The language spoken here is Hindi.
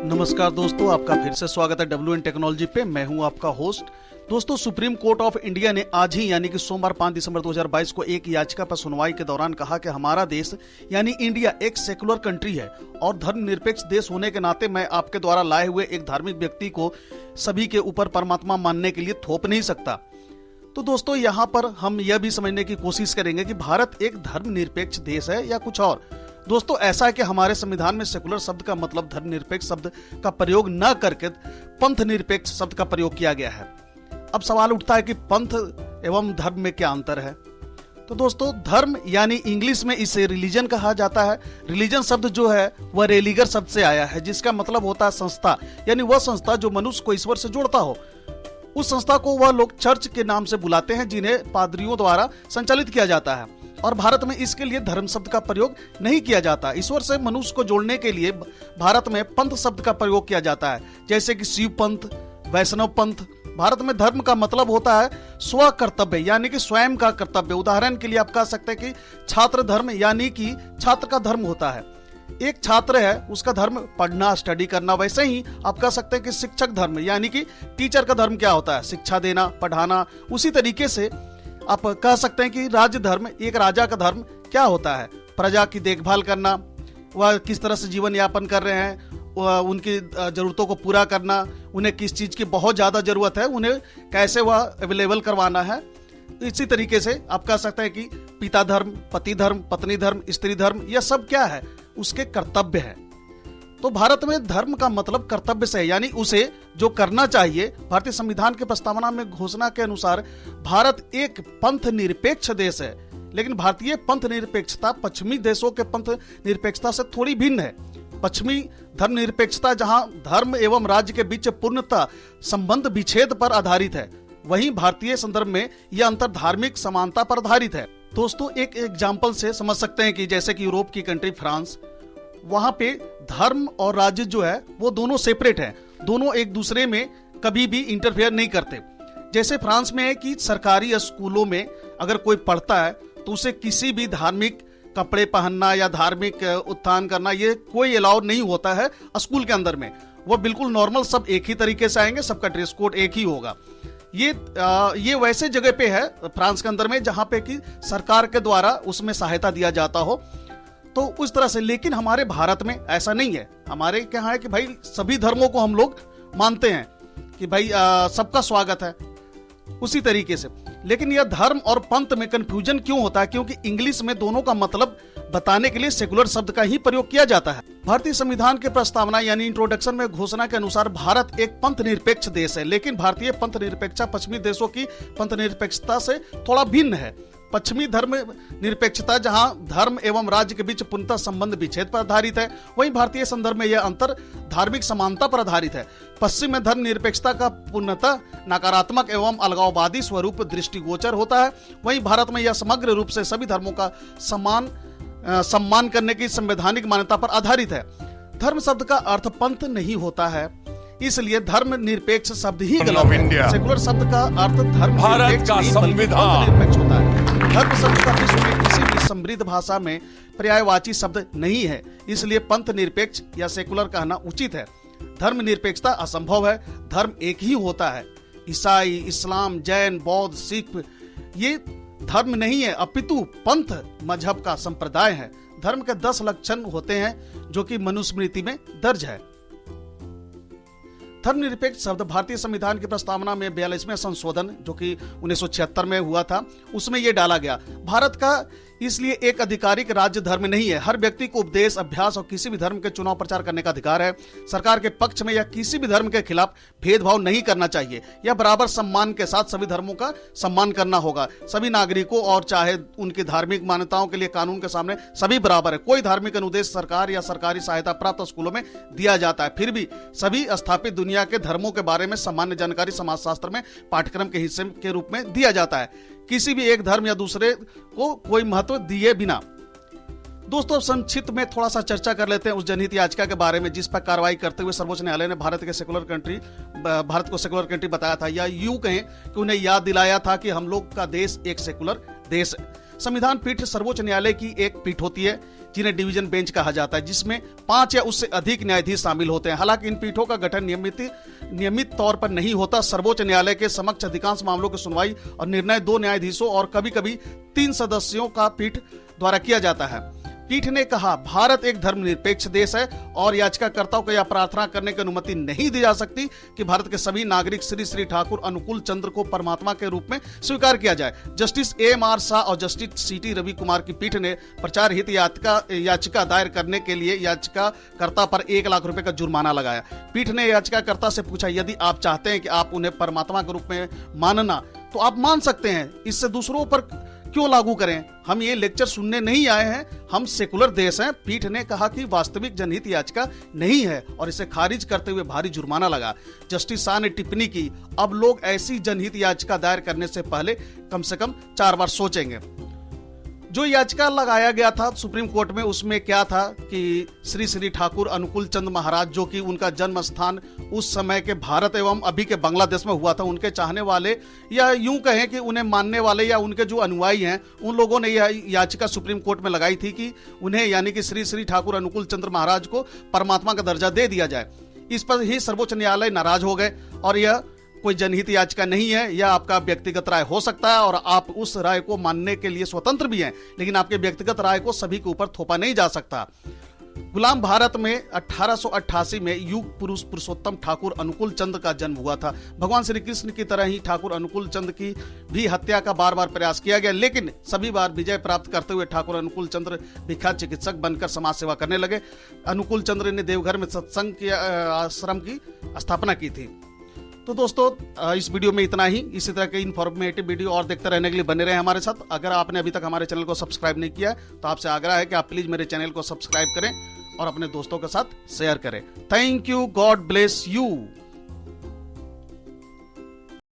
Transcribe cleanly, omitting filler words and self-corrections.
नमस्कार दोस्तों, आपका फिर से स्वागत है WN टेक्नोलॉजी पे। मैं हूं आपका होस्ट। दोस्तों, सुप्रीम कोर्ट ऑफ इंडिया ने आज ही यानी कि सोमवार 5 दिसंबर 2022 को एक याचिका पर सुनवाई के दौरान कहा कि हमारा देश यानी इंडिया एक सेकुलर कंट्री है और धर्मनिरपेक्ष देश होने के नाते मैं आपके द्वारा लाए हुए एक धार्मिक व्यक्ति को सभी के ऊपर परमात्मा मानने के लिए थोप नहीं सकता। तो दोस्तों, यहाँ पर हम यह भी समझने की कोशिश करेंगे कि भारत एक धर्मनिरपेक्ष देश है या कुछ और। दोस्तों, ऐसा है कि हमारे संविधान में सेकुलर शब्द का मतलब धर्मनिरपेक्ष शब्द का प्रयोग न करके पंथ निरपेक्ष शब्द का प्रयोग किया गया है। अब सवाल उठता है कि पंथ एवं धर्म में क्या अंतर है। तो दोस्तों, धर्म यानी इंग्लिश में इसे रिलीजन कहा जाता है। रिलीजन शब्द जो है वह रेलिगर शब्द से आया है, जिसका मतलब होता है संस्था, यानी वह संस्था जो मनुष्य को ईश्वर से जोड़ता हो। उस संस्था को वह लोग चर्च के नाम से बुलाते हैं, जिन्हें पादरियों द्वारा संचालित किया जाता है। और भारत में इसके लिए धर्म शब्द का प्रयोग नहीं किया जाता। ईश्वर से मनुष्य को जोड़ने के लिए भारत में पंथ शब्द का प्रयोग किया जाता है, जैसे कि शिव पंथ, वैष्णव पंथ। भारत में धर्म का मतलब होता है स्व कर्तव्य, यानी कि स्वयं का कर्तव्य। उदाहरण के लिए आप कह सकते हैं कि छात्र धर्म यानी कि छात्र का धर्म होता है। एक छात्र है, उसका धर्म पढ़ना, स्टडी करना। वैसे ही आप कह सकते हैं कि शिक्षक धर्म यानी कि टीचर का धर्म क्या होता है, शिक्षा देना, पढ़ाना। उसी तरीके से आप कह सकते हैं कि राज्य धर्म, एक राजा का धर्म क्या होता है, प्रजा की देखभाल करना, वह किस तरह से जीवन यापन कर रहे हैं, उनकी जरूरतों को पूरा करना, उन्हें किस चीज की बहुत ज्यादा जरूरत है, उन्हें कैसे वह अवेलेबल करवाना है। इसी तरीके से आप कह सकते हैं कि पिता धर्म, पति धर्म, पत्नी धर्म, स्त्री धर्म, यह सब क्या है, उसके कर्तव्य है। तो भारत में धर्म का मतलब कर्तव्य से है, यानी उसे जो करना चाहिए। भारतीय संविधान के प्रस्तावना में घोषणा के अनुसार भारत एक पंथ निरपेक्ष देश है, लेकिन भारतीय पंथ निरपेक्षता पश्चिमी देशों के पंथ निरपेक्षता से थोड़ी भिन्न है। पश्चिमी धर्म निरपेक्षता जहां धर्म एवं राज्य के बीच पूर्णतः संबंध विच्छेद पर आधारित है, वहीं भारतीय संदर्भ में यह अंतर धार्मिक समानता पर आधारित है। दोस्तों, एक एग्जाम्पल से समझ सकते हैं कि जैसे कि यूरोप की कंट्री फ्रांस, वहां पे धर्म और राज्य जो है वो दोनों सेपरेट हैं, दोनों एक दूसरे में कभी भी इंटरफेयर नहीं करते। जैसे फ्रांस में है कि सरकारी स्कूलों में अगर कोई पढ़ता है तो उसे किसी भी धार्मिक कपड़े पहनना या धार्मिक उत्थान करना ये कोई अलाउ नहीं होता है स्कूल के अंदर में। वो बिल्कुल नॉर्मल, सब एक ही तरीके से आएंगे, सबका ड्रेस कोड एक ही होगा। ये वैसे जगह पे है फ्रांस के अंदर में जहां पे कि सरकार के द्वारा उसमें सहायता दिया जाता हो, तो उस तरह से। लेकिन हमारे भारत में ऐसा नहीं है। हमारे क्या है कि भाई सभी धर्मों को हम लोग मानते हैं कि भाई सबका स्वागत है, उसी तरीके से। लेकिन यह धर्म और पंथ में कंफ्यूजन क्यों होता है? क्योंकि इंग्लिश में दोनों का मतलब बताने के लिए सेकुलर शब्द का ही प्रयोग किया जाता है। भारतीय संविधान के प्रस्तावना यानी इंट्रोडक्शन में घोषणा के अनुसार भारत एक पंथ निरपेक्ष देश है, लेकिन भारतीय पंथ निरपेक्षता पश्चिमी देशों की पंथ निरपेक्षता से थोड़ा भिन्न है। पश्चिमी धर्म निरपेक्षता जहां धर्म एवं राज्य के बीच पूर्णतः संबंध विच्छेद पर आधारित है, वहीं भारतीय संदर्भ में यह अंतर धार्मिक समानता पर आधारित है। पश्चिम में धर्म निरपेक्षता का पूर्णतः नकारात्मक एवं अलगाववादी स्वरूप दृष्टिगोचर होता है, वहीं भारत में यह समग्र रूप से सभी धर्मों का सम्मान करने की संवैधानिक मान्यता पर आधारित है। धर्म शब्द का अर्थ पंथ नहीं होता है, इसलिए धर्म निरपेक्ष शब्द ही गलत है। सेकुलर शब्द का अर्थ धर्म भारत का संविधान निरपेक्ष होता है। धर्म शब्द का विश्व में किसी भी समृद्ध भाषा में पर्यायवाची शब्द नहीं है, इसलिए पंथ निरपेक्ष या सेकुलर कहना उचित है। धर्म निरपेक्षता असंभव है, धर्म एक ही होता है। ईसाई, इस्लाम, जैन, बौद्ध, सिख ये धर्म नहीं है, अपितु पंथ मजहब का संप्रदाय है। धर्म के 10 लक्षण होते हैं जो कि मनुस्मृति में दर्ज है। धर्मनिरपेक्ष शब्द भारतीय संविधान की प्रस्तावना में 42वें संशोधन जो कि 1976 में हुआ था, उसमें यह डाला गया। भारत का इसलिए एक आधिकारिक राज्य धर्म नहीं है। हर व्यक्ति को उपदेश, अभ्यास और किसी भी धर्म के चुनाव प्रचार करने का अधिकार है। सरकार के पक्ष में या किसी भी धर्म के खिलाफ भेदभाव नहीं करना चाहिए। यह बराबर सम्मान के साथ सभी धर्मों का सम्मान करना होगा। सभी नागरिकों और चाहे उनकी धार्मिक मान्यताओं के लिए कानून के सामने सभी बराबर है। कोई धार्मिक अनुदेश सरकार या सरकारी सहायता प्राप्त स्कूलों में दिया जाता है, फिर भी सभी स्थापित दुनिया के धर्मों के बारे में सामान्य जानकारी समाजशास्त्र में पाठ्यक्रम के हिस्से के रूप में दिया जाता है, किसी भी एक धर्म या दूसरे को कोई महत्व दिए बिना। दोस्तों, संक्षिप्त में थोड़ा सा चर्चा कर लेते हैं उस जनहित याचिका के बारे में जिस पर कार्रवाई करते हुए सर्वोच्च न्यायालय ने भारत को सेकुलर कंट्री बताया था, या यूं कहें कि उन्हें याद दिलाया था कि हम लोग का देश एक सेकुलर देश है। संविधान पीठ सर्वोच्च न्यायालय की एक पीठ होती है जिन्हें डिवीजन बेंच कहा जाता है, जिसमें 5 या उससे अधिक न्यायाधीश शामिल होते हैं। हालांकि इन पीठों का गठन नियमित तौर पर नहीं होता। सर्वोच्च न्यायालय के समक्ष अधिकांश मामलों की सुनवाई और निर्णय 2 न्यायाधीशों और कभी-कभी 3 सदस्यों का पीठ द्वारा किया जाता है। पीठ ने कहा, भारत एक धर्मनिरपेक्ष देश है और याचिकाकर्ताओं को यह प्रार्थना करने की अनुमति नहीं दी जा सकती कि भारत के सभी नागरिक श्री श्री ठाकुर अनुकूल चंद्र को परमात्मा के रूप में स्वीकार किया जाए। जस्टिस AMR शाह और जस्टिस CT रवि कुमार की पीठ ने प्रचार हित याचिका दायर करने के लिए याचिकाकर्ता पर 1 लाख रुपए का जुर्माना लगाया। पीठ ने याचिकाकर्ता से पूछा, यदि आप चाहते हैं कि आप उन्हें परमात्मा के रूप में मानना तो आप मान सकते हैं, इससे दूसरों पर क्यों लागू करें? हम ये लेक्चर सुनने नहीं आए हैं, हम सेकुलर देश हैं। पीठ ने कहा कि वास्तविक जनहित याचिका नहीं है और इसे खारिज करते हुए भारी जुर्माना लगा। जस्टिस शाह ने टिप्पणी की, अब लोग ऐसी जनहित याचिका दायर करने से पहले कम से कम 4 बार सोचेंगे। जो याचिका लगाया गया था सुप्रीम कोर्ट में, उसमें क्या था कि श्री श्री ठाकुर अनुकूल चंद महाराज, जो कि उनका जन्म स्थान उस समय के भारत एवं अभी के बांग्लादेश में हुआ था, उनके चाहने वाले या यूं कहें कि उन्हें मानने वाले या उनके जो अनुयायी हैं, उन लोगों ने यह याचिका सुप्रीम कोर्ट में लगाई थी कि उन्हें यानी कि श्री श्री ठाकुर अनुकूल चंद्र महाराज को परमात्मा का दर्जा दे दिया जाए। इस पर ही सर्वोच्च न्यायालय नाराज हो गए और यह कोई जनहित याचिका नहीं है, यह आपका व्यक्तिगत राय हो सकता है और आप उस राय को मानने के लिए स्वतंत्र भी हैं, लेकिन आपके व्यक्तिगत राय को सभी के ऊपर थोपा नहीं जा सकता। गुलाम भारत में 1888 में युग पुरुष पुरुषोत्तम ठाकुर अनुकूल चंद का जन्म हुआ था। भगवान श्री कृष्ण की तरह ही ठाकुर अनुकूल चंद की भी हत्या का बार बार प्रयास किया गया, लेकिन सभी बार विजय प्राप्त करते हुए ठाकुर अनुकूल चंद्र विख्यात चिकित्सक बनकर समाज सेवा करने लगे। अनुकूल चंद्र ने देवघर में सत्संग के आश्रम की स्थापना की थी। तो दोस्तों, इस वीडियो में इतना ही। इसी तरह के इन्फॉर्मेटिव वीडियो और देखते रहने के लिए बने रहे हमारे साथ। अगर आपने अभी तक हमारे चैनल को सब्सक्राइब नहीं किया है तो आपसे आग्रह है कि आप प्लीज मेरे चैनल को सब्सक्राइब करें और अपने दोस्तों के साथ शेयर करें। Thank you, God bless you.